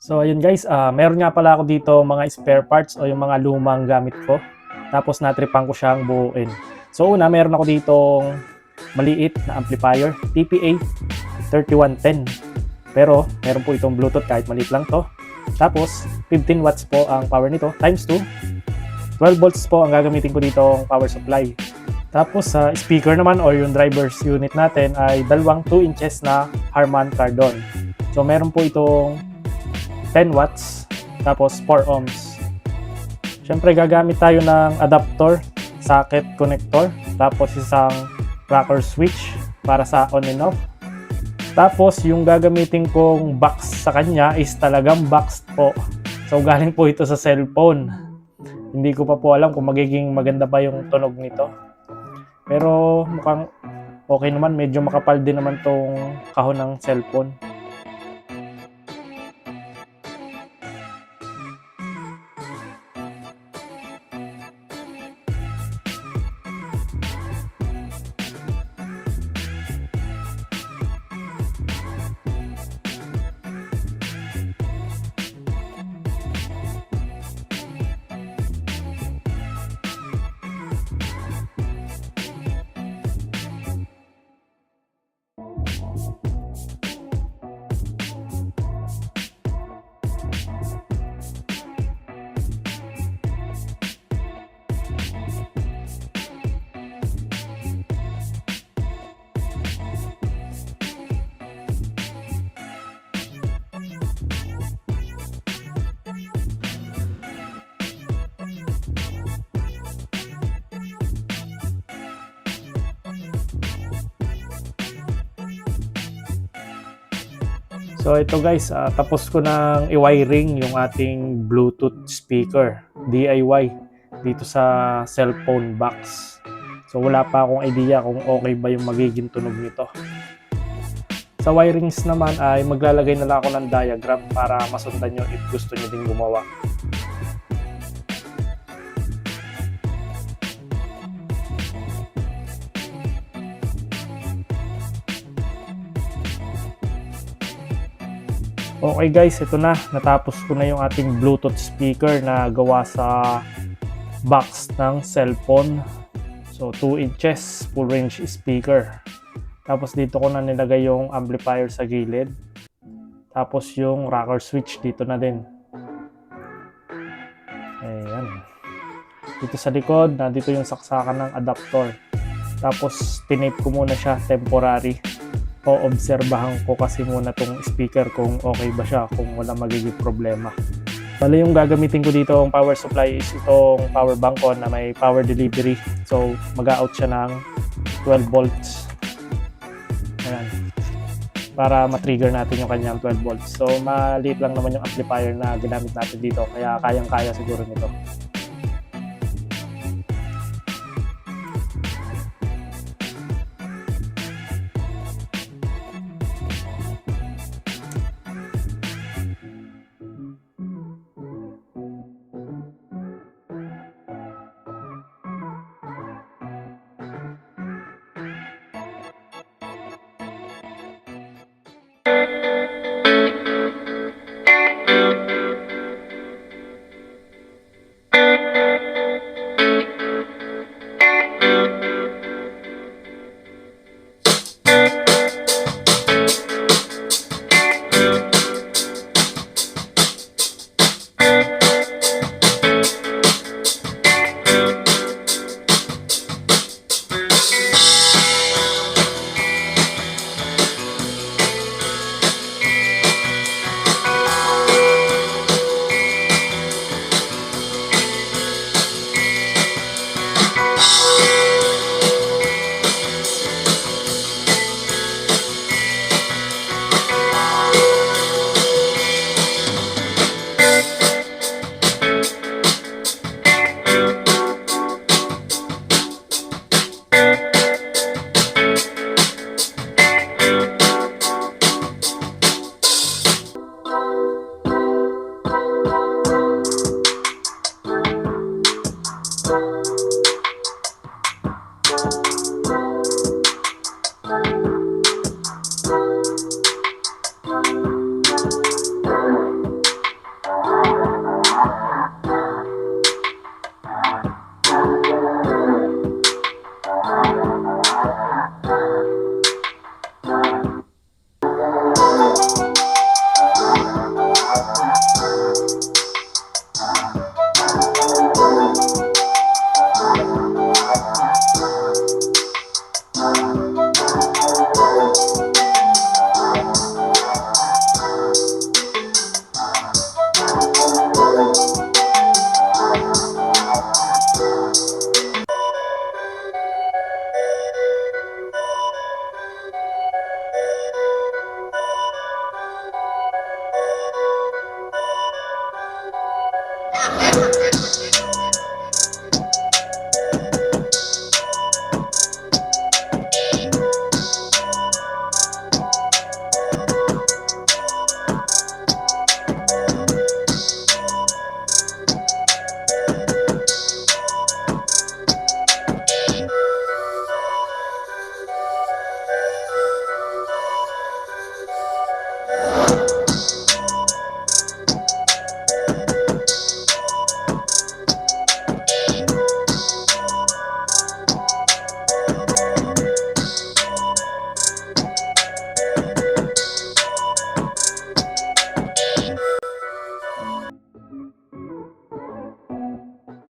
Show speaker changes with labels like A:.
A: So ayun guys, meron nga pala ako dito mga spare parts o yung mga lumang gamit ko. Tapos natripan ko siyang buuin. So una, meron ako ditong maliit na amplifier, TPA 3110. Pero meron po itong Bluetooth kahit maliit lang to. Tapos 15 watts po ang power nito times 2. 12 volts po ang gagamitin ko dito ang power supply. Tapos sa speaker naman or yung driver's unit natin ay dalawang 2 inches na Harman Kardon. So meron po itong 10 watts, tapos 4 ohms. Siyempre gagamit tayo ng adapter, socket connector, tapos isang rocker switch para sa on and off. Tapos yung gagamitin kong box sa kanya is talagang box po. So galing po ito sa cellphone. Hindi ko pa po alam kung magiging maganda pa yung tunog nito. Pero mukhang okay naman, medyo makapal din naman tong kahon ng cellphone. So ito guys, tapos ko nang i-wiring yung ating Bluetooth speaker, DIY, dito sa cellphone box. So wala pa akong idea kung okay ba yung magiging tunog nito. Sa wirings naman ay maglalagay na lang ako ng diagram para masundan nyo if gusto nyo din gumawa. Okay guys, ito na. Natapos ko na yung ating Bluetooth speaker na gawa sa box ng cellphone. So 2 inches full range speaker. Tapos dito ko na nilagay yung amplifier sa gilid. Tapos yung rocker switch dito na din. Ayan. Dito sa likod, dito yung saksakan ng adapter. Tapos tinape ko muna siya temporary. O-obserbahan ko kasi muna tong speaker kung okay ba siya, kung wala magiging problema. Bale yung gagamitin ko dito ang power supply is itong power bank ko na may power delivery. So mag-out siya ng 12 volts. Ayan. Para ma-trigger natin yung kanyang 12 volts. So maliit lang naman yung amplifier na ginamit natin dito. Kaya kayang-kaya siguro nito.